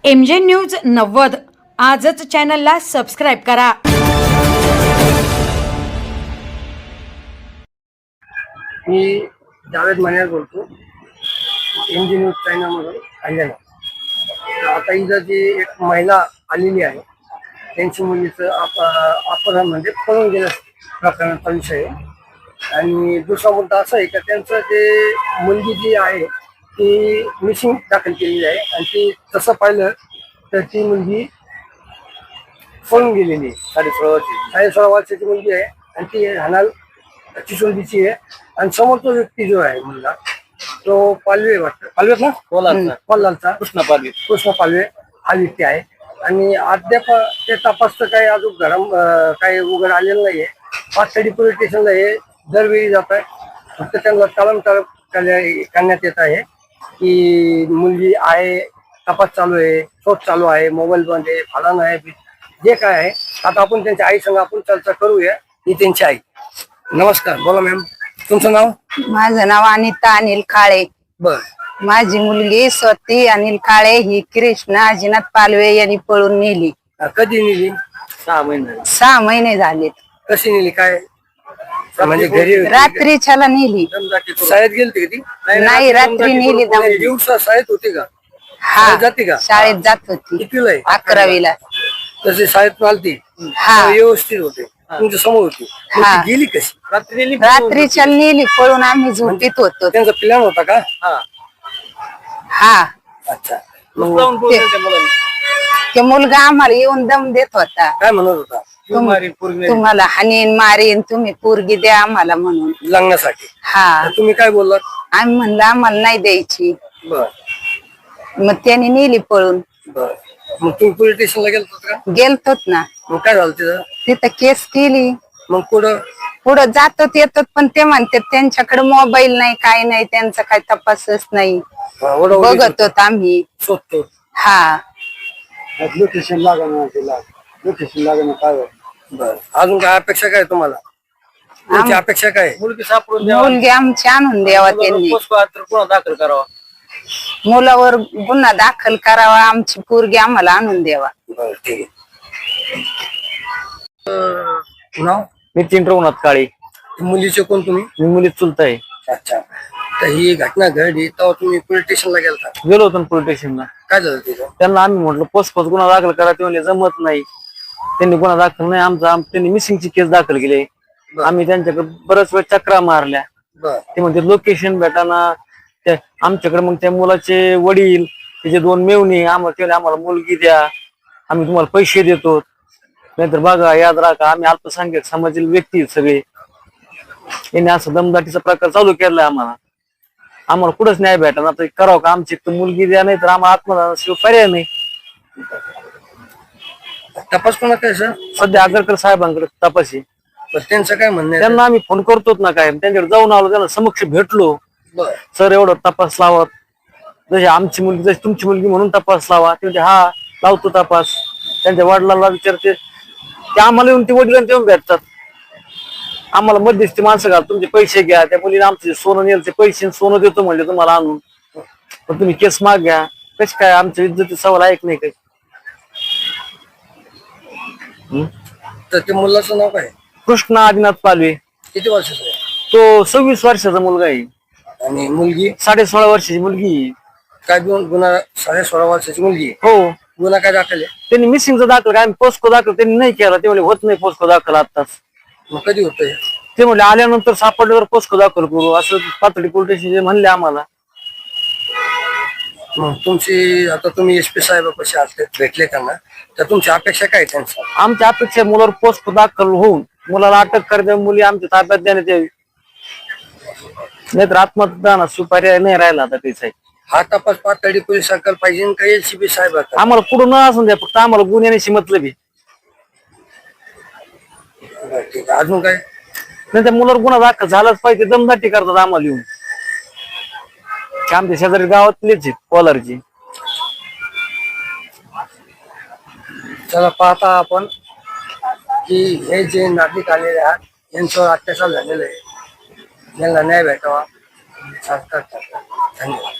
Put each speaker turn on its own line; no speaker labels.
MJ news 90 आजच चॅनलला subscribe करा।
मी जावेद मनियार बोलतो, MJ न्यूज चॅनलमधून आलेला। आता इथं जी एक महिला आलेली आहे, त्यांची मुलीचं अपहरण म्हणजे पळून गेल्या प्रकरणाचा विषय आहे। आणि दुसरा मुद्दा असा आहे की त्यांचं जे मुलगी जी आहे ती मिसिंग दाखल केलेली आहे आणि ती तसं पाहिलं तर ती मुलगी पळून गेलेली आहे। 16.5 वर्षाची मुलगी आहे आणि ती हानाल चिचोलीची आहे। आणि समोरचा व्यक्ती जो आहे मुलगा तो पालवे वाटतं, पालवेत ना, कोल्हारचा कृष्ण पालवे हा व्यक्ती आहे। आणि अद्याप ते तपास काही अजून काही उघड आलेलं नाहीये। पाथर्डी पोलीस स्टेशनला हे दरवेळी जात आहे, फक्त त्यांना टाळमटाळ करण्यात येत आहे की मुलगी आहे, तपास चालू आहे, शोध चालू आहे, मोबाईल बंद आहे, फलान आहे, जे काय आहे। आता आपण त्यांच्या आई संग आपण चर्चा करूया। ही त्यांची आई। नमस्कार, बोला मॅम, तुमचं नाव?
माझं नाव अनिता अनिल काळे।
बर,
माझी मुलगी स्वाती अनिल काळे ही कृष्णा अजिनाथ पालवे यांनी पळून नेली।
कधी नेली?
6 महिने झाले।
कशी नेली? काय म्हणजे घरी
रात्रीच्याला नेली।
शाळेत गेलती का ती?
नाही, रात्री नेली।
दिवसा शाळेत होती का?
हा,
जाते का?
शाळेत जात होती।
कितीला आहे?
11वीला।
तसे शाळेत आलती,
हा,
व्यवस्थित होते, तुमच्या समोर होती। मग ती गेली कशी?
रात्रीच्या नेली पळून। आम्ही झोपीत होतो।
त्यांचा प्लॅन होता का?
हा,
अच्छा।
ते मुलगा आम्हाला येऊन दम देत होता।
काय म्हणत होता?
तुम्हाला हानीन मारीन, तुम्ही पोरगी द्या आम्हाला म्हणून,
लग्नासाठी।
हा,
तुम्ही काय बोललात?
आम्ही म्हणलं आम्हाला नाही द्यायची।
बर,
मग त्याने नेली पळून।
बर, मग तुम्ही पोलीस स्टेशनला गेलतात का?
गेलतोच ना।
मग काय झालं तिथं?
तिथं केस केली।
मग
पुढं जातात येतात, पण ते म्हणतात त्यांच्याकडे मोबाईल नाही, काय नाही, त्यांचा काय तपासच नाही। बघत होत आम्ही,
शोधतो।
हा,
लोकेशन लागणार काय? बर, अजून काय अपेक्षा काय तुम्हाला? तुमची अपेक्षा काय?
मुलगी आमची आणून द्यावा त्यांनी।
दाखल करावा,
मुलावर गुन्हा दाखल करावा, आमची पोरगी आम्हाला आणून द्यावा।
बर, ठीक आहे। नाव?
नितीन रघुनाथ काळे।
मुलीचे कोण तुम्ही?
मी मुलीत चुलत आहे।
अच्छा, तर ही घटना घडली तेव्हा तुम्ही पोलीस स्टेशनला गेलता?
गेलो होतो पोलीस स्टेशनला।
काय झालं तिथं?
त्यांना आम्ही म्हटलं पोस्टपोज गुन्हा दाखल करा, ते म्हणले जमत नाही, त्यांनी गुन्हा दाखल नाही त्यांनी मिसिंगची केस दाखल केली। आम्ही त्यांच्याकडे बऱ्याच वेळ चक्रा मारल्या। ते म्हणते लोकेशन भेटाना आमच्याकडे। मग त्या मुलाचे वडील, त्याचे 2 मेवणी आम्हाला मुलगी द्या, आम्ही तुम्हाला पैसे देतो, नाहीतर बघा, याद राखा आम्ही अल्पसंख्याक समाजातील व्यक्ती सगळे। यांनी असं दमदाटीचा प्रकार चालू केलाय आम्हाला कुठंच न्याय भेटणार। आता करावं का? आमची मुलगी द्या, नाही तर आम्हाला आत्मदानाशिवाय पर्याय नाही।
तपास कोणा काय सर?
सध्या आगरकर साहेबांकडे तपास आहे।
त्यांचं काय म्हणणं आहे?
त्यांना आम्ही फोन करतोच ना, काय त्यांच्याकडे जाऊन आलो, त्यांना समक्ष भेटलो। सर एवढं तपास लावा, जशी आमची मुलगी जशी तुमची मुलगी म्हणून तपास लावा। ते म्हणजे हा लावतो तपास। त्यांच्या वडिलांना विचारते, ते आम्हाला येऊन, ते वडिलांना येऊन भेटतात, आम्हाला मध्यस्थी माणसं घाल, तुमचे पैसे घ्या, त्या मुलीने आमचे सोनं नेलचे पैसे सोनं देतो म्हणले तुम्हाला आणून, पण तुम्ही केस माग घ्या। कशी काय आमच्या इज्जती सवाल ऐक नाही काही।
तर ते मुलाचं नाव काय?
कृष्णा अजिनाथ पालवे।
किती वर्षाचा आहे
तो? 26 वर्षाचा मुलगा आहे।
आणि मुलगी?
16.5 वर्षाची मुलगी।
काय गुन्हा? 16.5 वर्षाची मुलगी?
हो।
गुन्हा काय दाखल आहे?
त्यांनी मिसिंगचा दाखल काय, पोस्को दाखल त्यांनी नाही केला। ते म्हणले होत नाही पोस्को दाखल आताच।
मग कधी होतंय?
ते म्हणले आल्यानंतर सापडल्यावर पोस्को दाखल करू, असं पाथर्डी पोलीस स्टेशन म्हणले आम्हाला।
मग तुमची आता तुम्ही SP साहेबापाशी आले, भेटले त्यांना, तर तुमची अपेक्षा काय त्यांची?
आमची अपेक्षा मुलावर पोस्को दाखल होऊन मुलाला अटक करण्यात, मुली आमच्या ताब्यात देण्यात यावी, नाहीतर आत्मदानाशिवाय पर्याय नाही राहिला आता त्याचा।
हा तपास पाथर्डी पोलीस सरकार पाहिजे का LCB साहेब?
आम्हाला कुठं न असून द्या, फक्त आम्हाला गुन्ह्याशी मतलब आहे।
ठीक आहे, अजून काय?
नाही त्या मुलावर गुन्हा दाखल झालाच पाहिजे। दमदाटी करतात आम्हाला येऊन, आमच्या शेजारी गावातलेच आहेत, कोलारची।
चला, पाहता आपण की हे जे नागरिक आलेले आहेत यांच्यावर अत्याचार झालेला आहे, यांना न्याय भेटावा। धन्यवाद।